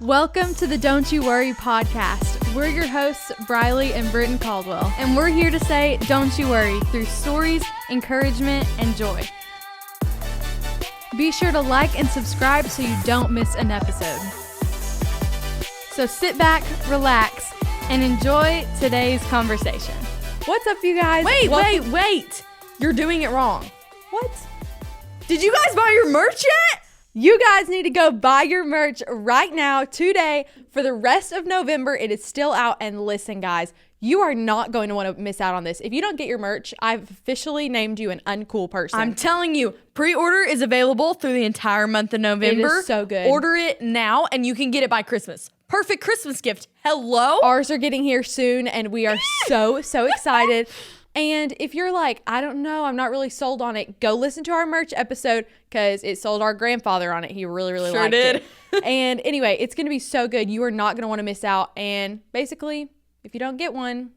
Welcome to the Don't You Worry podcast. We're your hosts, Briley and Britton Caldwell, and we're here to say don't you worry through stories, encouragement, and joy. Be sure to like and subscribe so you don't miss an episode. So sit back, relax, and enjoy today's conversation. What's up, you guys? Wait. You're doing it wrong. What? Did you guys buy your merch yet? You guys need to go buy your merch right now, today, for the rest of November. It is still out. And listen, guys, you are not going to want to miss out on this. If you don't get your merch, I've officially named you an uncool person. I'm telling you, pre-order is available through the entire month of November. It is so good. Order it now and you can get it by Christmas. Perfect Christmas gift. Hello? Ours are getting here soon and we are so excited. And if you're like, I don't know, I'm not really sold on it, go listen to our merch episode because it sold our grandfather on it. He really liked it. And anyway, it's going to be so good. You are not going to want to miss out. And basically, if you don't get one,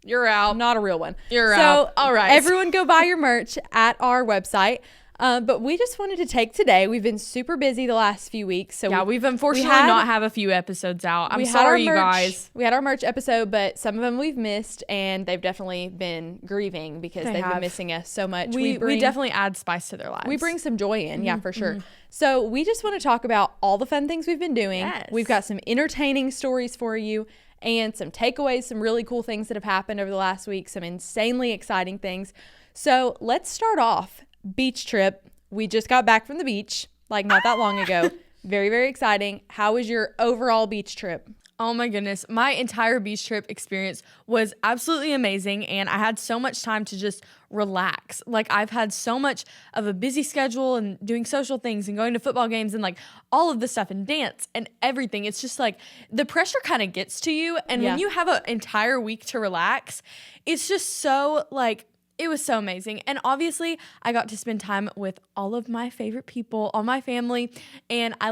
You're out. Not a real one. You're out. So all right. Everyone go buy your merch at our website. But we just wanted to take today. We've been super busy the last few weeks. So yeah, we've unfortunately not have a few episodes out. I'm sorry, you guys. We had our merch episode, but some of them we've missed, and they've definitely been grieving because they've been missing us so much. We definitely add spice to their lives. We bring some joy in, yeah, for sure. So we just want to talk about all the fun things we've been doing. Yes. We've got some entertaining stories for you and some takeaways, some really cool things that have happened over the last week, some insanely exciting things. So let's start off. Beach trip. We just got back from the beach, like not that long ago. Very exciting. How was your overall beach trip? Oh my goodness. My entire beach trip experience was absolutely amazing. And I had so much time to just relax. Like I've had so much of a busy schedule and doing social things and going to football games and like all of this stuff and dance and everything. It's just like the pressure kind of gets to you. And when you have an entire week to relax, it's just so like, it was so amazing. And obviously, I got to spend time with all of my favorite people, all my family. And I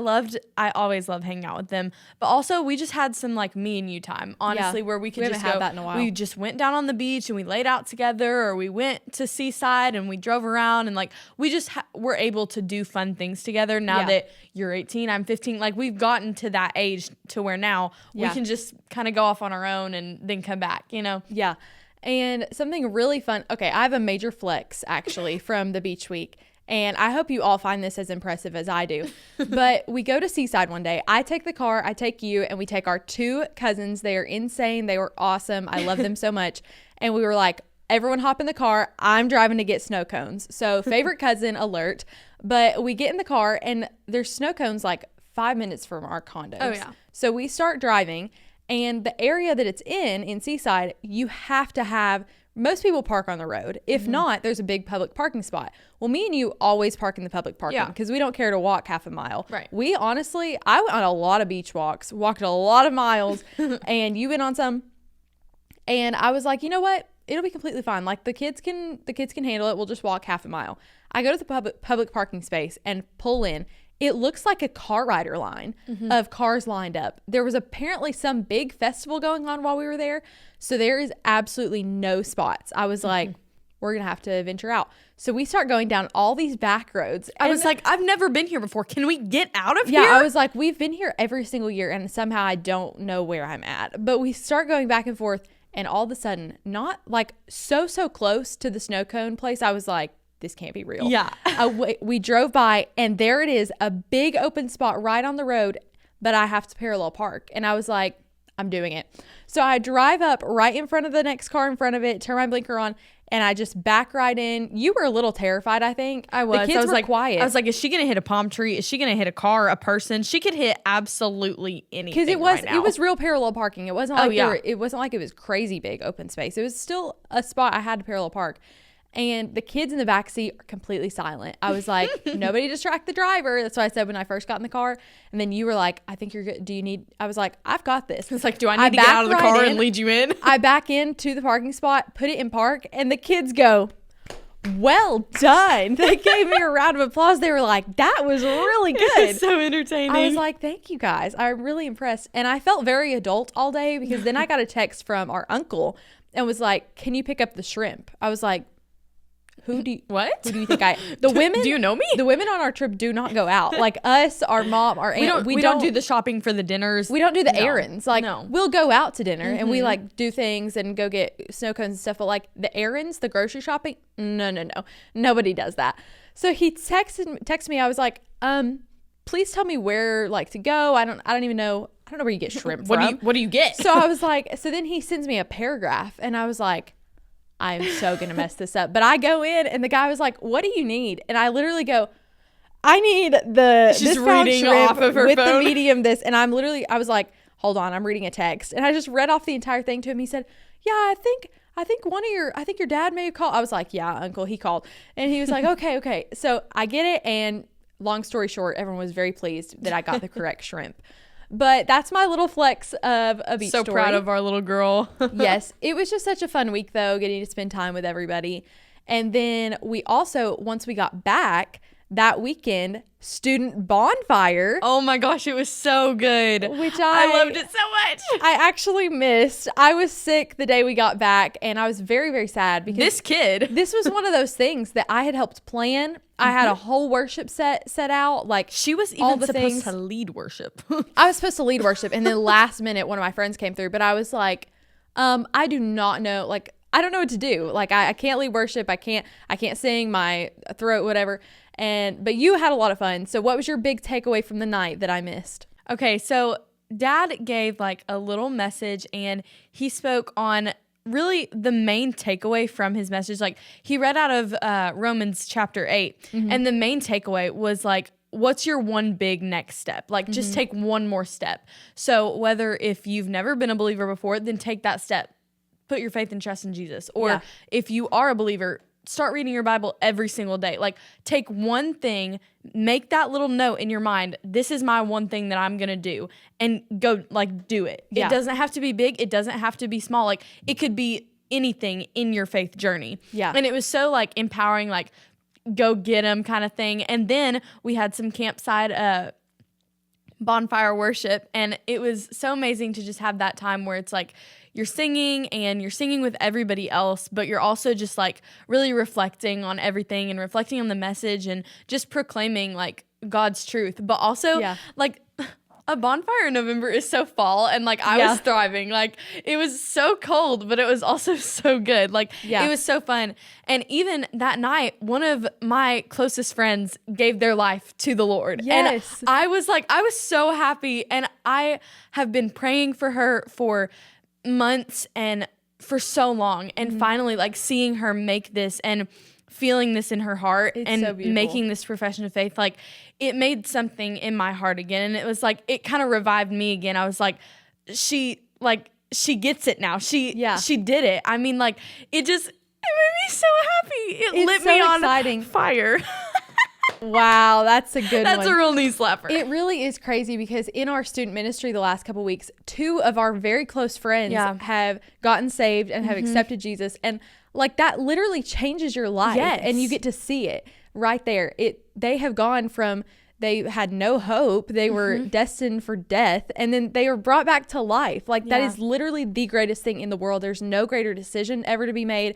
always love hanging out with them. But also, we just had some like me and you time, honestly, where we could just had that in a while. We just went down on the beach and we laid out together, or we went to Seaside and we drove around. And like, we just were able to do fun things together now that you're 18, I'm 15. Like, we've gotten to that age to where now we can just kind of go off on our own and then come back, you know? Yeah. And something really fun. Okay, I have a major flex actually from the beach week. And I hope you all find this as impressive as I do. But we go to Seaside one day. I take the car, I take you, and we take our two cousins. They are insane. They were awesome. I love them so much. And we were like, everyone hop in the car. I'm driving to get snow cones. So favorite cousin alert. But we get in the car and there's snow cones like 5 minutes from our condos. Oh, yeah. So we start driving. And the area that it's in Seaside, you have to have, most people park on the road. If not, there's a big public parking spot. Well, me and you always park in the public parking because we don't care to walk half a mile. Right. We honestly, I went on a lot of beach walks, walked a lot of miles, and you went on some. And I was like, you know what? It'll be completely fine. Like the kids can handle it. We'll just walk half a mile. I go to the public parking space and pull in. It looks like a car rider line of cars lined up. There was apparently some big festival going on while we were there. So there is absolutely no spots. I was like, we're going to have to venture out. So we start going down all these back roads. I was like, I've never been here before. Can we get out of here? Yeah, I was like, we've been here every single year and somehow I don't know where I'm at. But we start going back and forth and all of a sudden, not like so close to the snow cone place, I was like, this can't be real. Yeah. We drove by and there it is, a big open spot right on the road, but I have to parallel park. And I was like, I'm doing it. So I drive up right in front of the next car in front of it, turn my blinker on, and I just back right in. You were a little terrified, I think. I was. The kids were like, quiet. I was like, is she going to hit a palm tree? Is she going to hit a car, a person? She could hit absolutely anything. Because it was real parallel parking. It wasn't like it wasn't like it was crazy big open space. It was still a spot I had to parallel park. And the kids in the backseat are completely silent. I was like, nobody distract the driver. That's what I said when I first got in the car. And then you were like, I think you're good. Do you need, I was like, I've got this. It's like, do I need to get out of the car and lead you in? I back into the parking spot, put it in park, and the kids go, well done. They gave me a round of applause. They were like, that was really good. It was so entertaining. I was like, thank you guys. I'm really impressed. And I felt very adult all day because then I got a text from our uncle and was like, can you pick up the shrimp? I was like, Who do you, What? Who do you think the women? Do you know me? The women on our trip do not go out. Like us, our mom, our aunt. We don't do the shopping for the dinners. We don't do the errands. Like we'll go out to dinner and we like do things and go get snow cones and stuff. But like the errands, the grocery shopping, no. Nobody does that. So he texted me. I was like, please tell me where like to go. I don't even know. I don't know where you get shrimp from. What do you get? So I was like, so then he sends me a paragraph and I was like, I am so going to mess this up. But I go in and the guy was like, what do you need? And I literally go, I need She's reading off of her with phone. the medium this. And I was like, hold on, I'm reading a text. And I just read off the entire thing to him. He said, yeah, I think your dad may have called. I was like, yeah, uncle, he called. And he was like, okay. So I get it. And long story short, everyone was very pleased that I got the correct shrimp. But that's my little flex of a beach story. So proud of our little girl. Yes. It was just such a fun week, though, getting to spend time with everybody. And then we also, once we got back that weekend, student bonfire. Oh my gosh, it was so good. Which I loved it so much. I actually missed. I was sick the day we got back, and I was very, very sad because this was one of those things that I had helped plan. I had a whole worship set out. Like she was even supposed to lead worship. I was supposed to lead worship, and then last minute, one of my friends came through, but I was like, I do not know. Like, I don't know what to do. Like, I can't lead worship. I can't sing, my throat, whatever. But you had a lot of fun. So what was your big takeaway from the night that I missed? Okay, so Dad gave like a little message and he spoke on really the main takeaway from his message. Like he read out of Romans chapter 8 and the main takeaway was like, what's your one big next step? Like just take one more step. So whether if you've never been a believer before, then take that step. Put your faith and trust in Jesus. Or if you are a believer, start reading your Bible every single day. Like take one thing, make that little note in your mind. This is my one thing that I'm going to do, and go like do it. Yeah. It doesn't have to be big. It doesn't have to be small. Like it could be anything in your faith journey. Yeah. And it was so like empowering, like go get them kind of thing. And then we had some campsite, bonfire worship, and it was so amazing to just have that time where it's like you're singing with everybody else, but you're also just like really reflecting on everything and reflecting on the message and just proclaiming like God's truth. But also like a bonfire in November is so fall, and like I was thriving. Like it was so cold, but it was also so good. Like it was so fun. And even that night, one of my closest friends gave their life to the Lord. Yes. And I was so happy, and I have been praying for her for months and for so long, and finally like seeing her make this and feeling this in her heart and so making this profession of faith, like it made something in my heart again. And it was like, it kind of revived me again. I was like, she gets it now. She did it. I mean, like it made me so happy. It lit me on fire. Wow, that's a good one. That's a real knee slapper. It really is crazy because in our student ministry the last couple of weeks, 2 of our very close friends have gotten saved and have accepted Jesus. And like that literally changes your life. Yes. And you get to see it right there. They have gone from they had no hope, they were destined for death, and then they were brought back to life. Like that is literally the greatest thing in the world. There's no greater decision ever to be made.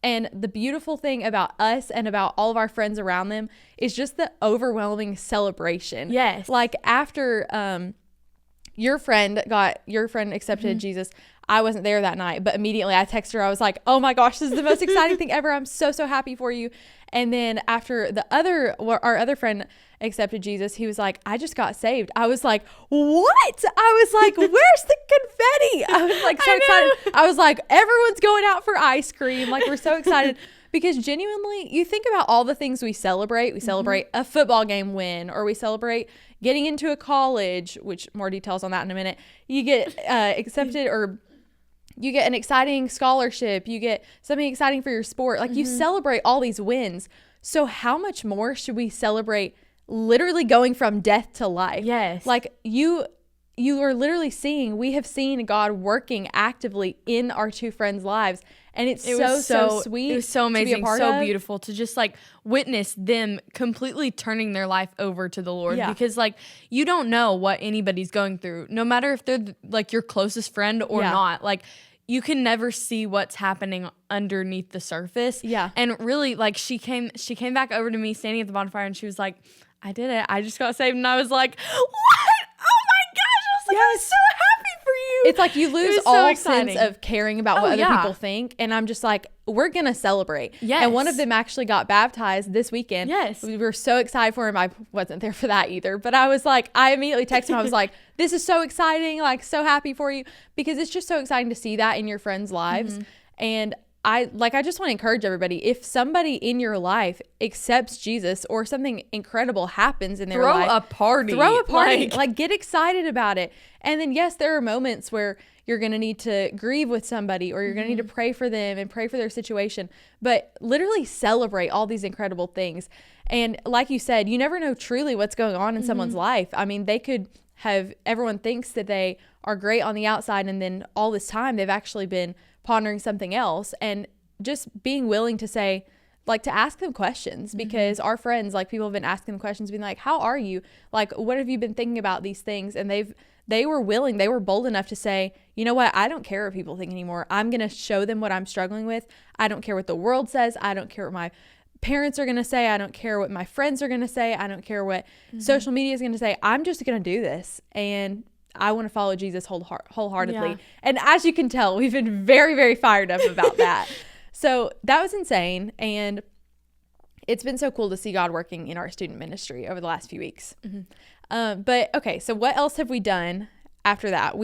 And the beautiful thing about us and about all of our friends around them is just the overwhelming celebration. Yes. Like after your friend accepted Jesus, I wasn't there that night, but immediately I texted her. I was like, oh my gosh, this is the most exciting thing ever. I'm so, so happy for you. And then after our other friend accepted Jesus, he was like, I just got saved. I was like, what? I was like, where's the confetti? I was like so excited. I was like, everyone's going out for ice cream. Like we're so excited. Because genuinely, you think about all the things we celebrate. We celebrate a football game win, or we celebrate getting into a college, which more details on that in a minute. You get accepted, or you get an exciting scholarship. You get something exciting for your sport. Like you celebrate all these wins. So how much more should we celebrate literally going from death to life? Yes. Like you are literally we have seen God working actively in our 2 friends' lives. And it was so sweet. It was so amazing, so beautiful to just like witness them completely turning their life over to the Lord. Yeah. Because like you don't know what anybody's going through, no matter if they're like your closest friend or not. Like you can never see what's happening underneath the surface. Yeah. And really, like, she came back over to me standing at the bonfire, and she was like, I did it. I just got saved. And I was like, what? Oh my gosh. I was like, I'm so happy for you. It's like you lose all sense of caring about what other people think. And I'm just like, we're going to celebrate. Yes. And one of them actually got baptized this weekend. Yes. We were so excited for him. I wasn't there for that either. But I was like, I immediately texted him. I was like, this is so exciting. Like, so happy for you. Because it's just so exciting to see that in your friends' lives. And I just want to encourage everybody, if somebody in your life accepts Jesus or something incredible happens in their life, throw a party. Like, get excited about it. And then, yes, there are moments where you're going to need to grieve with somebody, or you're going to need to pray for them and pray for their situation, but literally celebrate all these incredible things. And like you said, you never know truly what's going on in someone's life. I mean, they could have, everyone thinks that they are great on the outside, and then all this time they've actually been pondering something else. And just being willing to say, like, to ask them questions, because our friends, like, people have been asking them questions, being like, how are you? Like, what have you been thinking about these things? And they were bold enough to say, you know what? I don't care what people think anymore. I'm going to show them what I'm struggling with. I don't care what the world says. I don't care what my parents are going to say. I don't care what my friends are going to say. I don't care what social media is going to say. I'm just going to do this. And I want to follow Jesus wholeheartedly. Yeah. And as you can tell, we've been very, very fired up about that. So that was insane. And it's been so cool to see God working in our student ministry over the last few weeks. But okay, so what else have we done after that?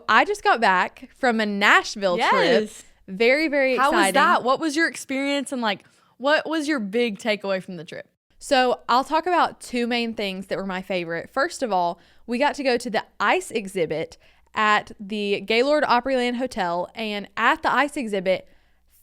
I just got back from a Nashville trip. Very, very exciting. How was that? What was your experience, and like, what was your big takeaway from the trip? So I'll talk about two main things that were my favorite. First of all, we got to go to the ice exhibit at the Gaylord Opryland Hotel. And at the ice exhibit,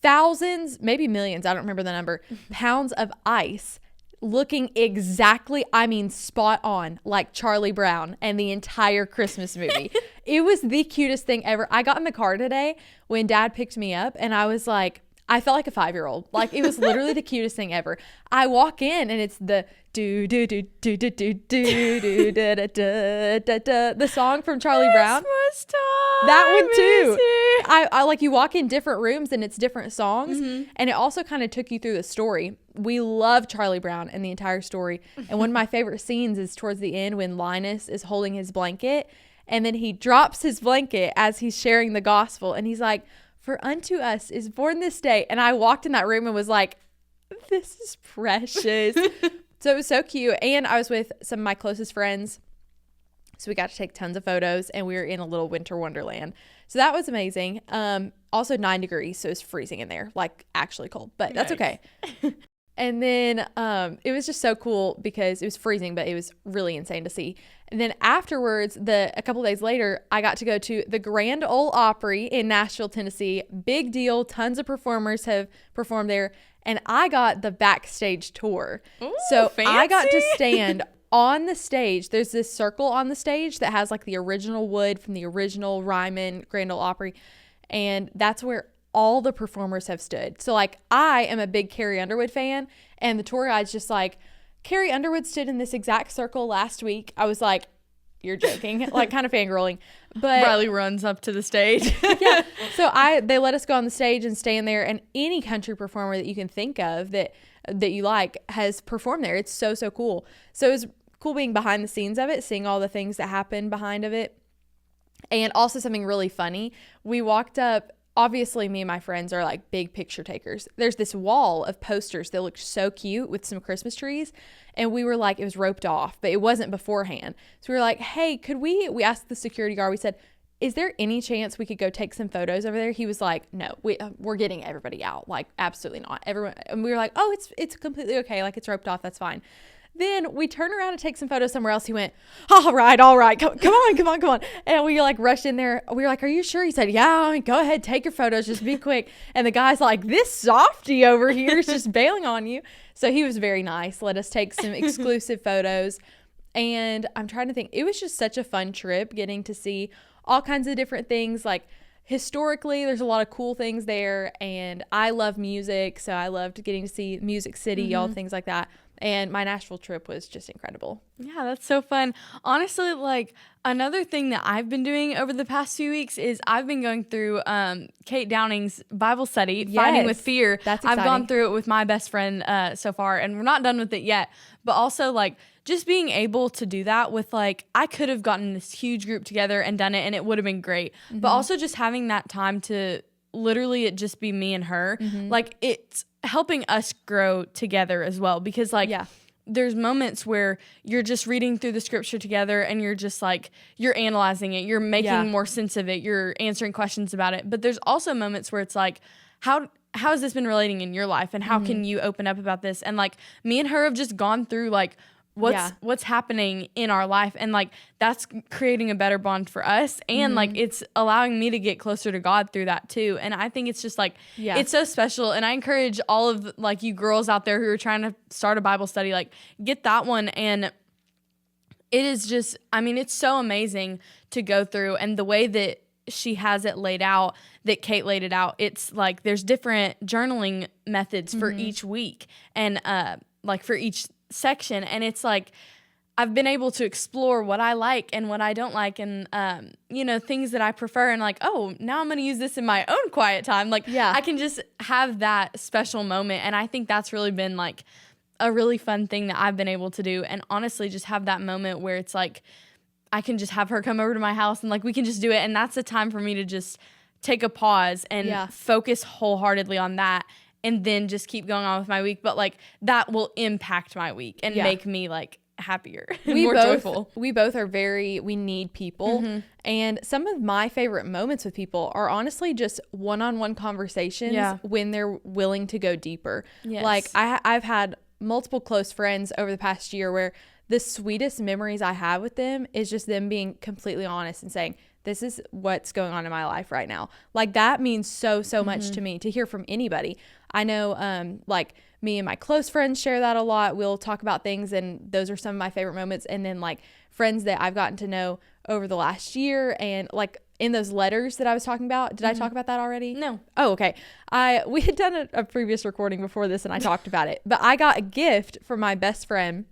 thousands, maybe millions, I don't remember the number, pounds of ice looking exactly, I mean, spot on, like Charlie Brown and the entire Christmas movie. It was the cutest thing ever. I got in the car today when Dad picked me up, and I was like, I felt like a 5-year-old. Like, it was literally the cutest thing ever. I walk in and it's the do do do do do do do do da da da da da, the song from Charlie Brown. That one too. I like, you walk in different rooms and it's different songs, and it also kind of took you through the story. We love Charlie Brown and the entire story. And one of my favorite scenes is towards the end when Linus is holding his blanket, and then he drops his blanket as he's sharing the gospel, and he's like, for unto us is born this day. And I walked in that room and was like, this is precious. So it was so cute. And I was with some of my closest friends, so we got to take tons of photos, and we were in a little winter wonderland. So that was amazing. Also 9 degrees, so it's freezing in there, like actually cold, but that's okay. And then it was just so cool because it was freezing, but it was really insane to see. And then afterwards, a couple days later, I got to go to the Grand Ole Opry in Nashville, Tennessee. Big deal. Tons of performers have performed there. And I got the backstage tour. Ooh, so fancy. I got to stand on the stage. There's this circle on the stage that has like the original wood from the original Ryman Grand Ole Opry. And that's where all the performers have stood. So like, I am a big Carrie Underwood fan, and the tour guide's just like, Carrie Underwood stood in this exact circle last week. I was like, you're joking, like kind of fangirling. But Riley runs up to the stage. Yeah. So they let us go on the stage and stand there, and any country performer that you can think of that you like has performed there. It's so, so cool. So it was cool being behind the scenes of it, seeing all the things that happen behind of it. And also something really funny. We walked up. Obviously, me and my friends are like big picture takers. There's this wall of posters that looked so cute with some Christmas trees. And we were like, it was roped off, but it wasn't beforehand. So we were like, hey, we asked the security guard, we said, is there any chance we could go take some photos over there? He was like, no, we're getting everybody out. Like, absolutely not. Everyone. And we were like, oh, it's completely okay. Like, it's roped off. That's fine. Then we turned around to take some photos somewhere else. He went, all right. Come on. And we like rushed in there. We were like, are you sure? He said, yeah, go ahead. Take your photos. Just be quick. And the guy's like, this softie over here is just bailing on you. So he was very nice. Let us take some exclusive photos. And I'm trying to think. It was just such a fun trip, getting to see all kinds of different things. Like, historically, there's a lot of cool things there. And I love music. So I loved getting to see Music City, all things like that. And my Nashville trip was just incredible. Yeah, that's so fun. Honestly, like another thing that I've been doing over the past few weeks is I've been going through Kate Downing's Bible study, Fighting with Fear. That's exciting. I've gone through it with my best friend so far, and we're not done with it yet. But also, like, just being able to do that with, like, I could have gotten this huge group together and done it, and it would have been great. Mm-hmm. But also just having that time to literally it just be me and her, like, it's helping us grow together as well, because like there's moments where you're just reading through the scripture together and you're just like you're analyzing it, you're making more sense of it, you're answering questions about it. But there's also moments where it's like how has this been relating in your life, and how can you open up about this? And like me and her have just gone through like what's happening in our life, and like that's creating a better bond for us, and like it's allowing me to get closer to God through that too. And I think it's just like it's so special, and I encourage all of like you girls out there who are trying to start a Bible study, like get that one. And it is just, I mean, it's so amazing to go through, and the way that she has it laid out, that Kate laid it out, it's like there's different journaling methods for each week, and like for each section, and it's like I've been able to explore what I like and what I don't like, and you know, things that I prefer, and like, oh, now I'm gonna use this in my own quiet time. Like I can just have that special moment, and I think that's really been like a really fun thing that I've been able to do. And honestly, just have that moment where it's like I can just have her come over to my house and like we can just do it, and that's a time for me to just take a pause and focus wholeheartedly on that, and then just keep going on with my week. But like that will impact my week and make me like happier and more joyful. We both are we need people. And some of my favorite moments with people are honestly just one-on-one conversations when they're willing to go deeper. Like I've had multiple close friends over the past year where the sweetest memories I have with them is just them being completely honest and saying, this is what's going on in my life right now. Like that means so much to me to hear from anybody. I know like me and my close friends share that a lot. We'll talk about things, and those are some of my favorite moments. And then like friends that I've gotten to know over the last year, and like in those letters that I was talking about. Did I talk about that already? No. Oh, okay. We had done a previous recording before this, and I talked about it. But I got a gift from my best friend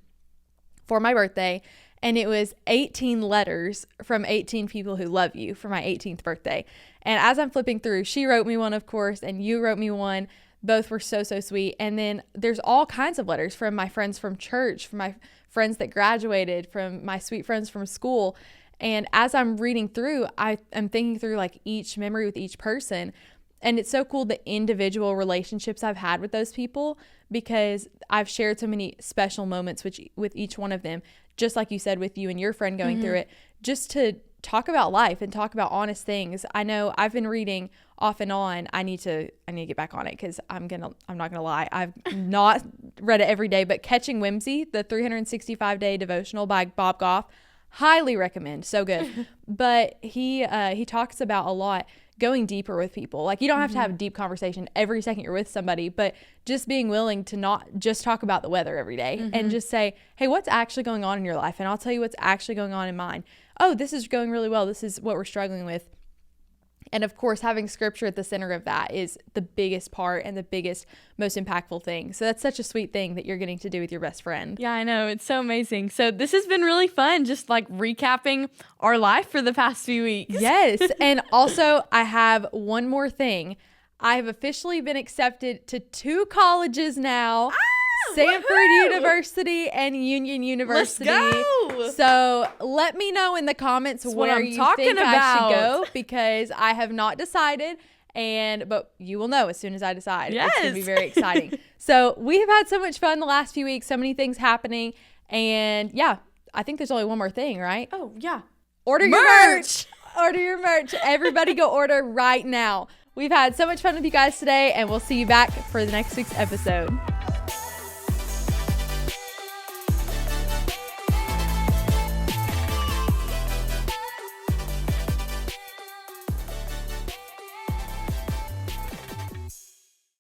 for my birthday, and it was 18 letters from 18 people who love you for my 18th birthday. And as I'm flipping through, she wrote me one, of course, and you wrote me one. Both were so sweet. And then there's all kinds of letters from my friends from church, from my friends that graduated, from my sweet friends from school. And as I'm reading through, I'm thinking through like each memory with each person. And it's so cool the individual relationships I've had with those people, because I've shared so many special moments with each one of them. Just like you said with you and your friend going through it, just to talk about life and talk about honest things. I know I've been reading off and on. I need to get back on it, because I'm not gonna lie, I've not read it every day, but Catching Whimsy, the 365-day devotional by Bob Goff, highly recommend. So good. But he talks about a lot going deeper with people. Like you don't have to have a deep conversation every second you're with somebody, but just being willing to not just talk about the weather every day and just say, hey, what's actually going on in your life? And I'll tell you what's actually going on in mine. Oh, this is going really well. This is what we're struggling with. And of course, having scripture at the center of that is the biggest part and the biggest, most impactful thing. So that's such a sweet thing that you're getting to do with your best friend. Yeah, I know. It's so amazing. So this has been really fun, just like recapping our life for the past few weeks. Yes. And also, I have one more thing. I have officially been accepted to 2 colleges now. Samford University and Union University. Let's go. So let me know in the comments where you think I should go, because I have not decided, but you will know as soon as I decide. Yes. It's going to be very exciting. So we have had so much fun the last few weeks, so many things happening. And yeah, I think there's only one more thing, right? Oh, yeah. Order your merch. Order your merch. Everybody go order right now. We've had so much fun with you guys today, and we'll see you back for the next week's episode.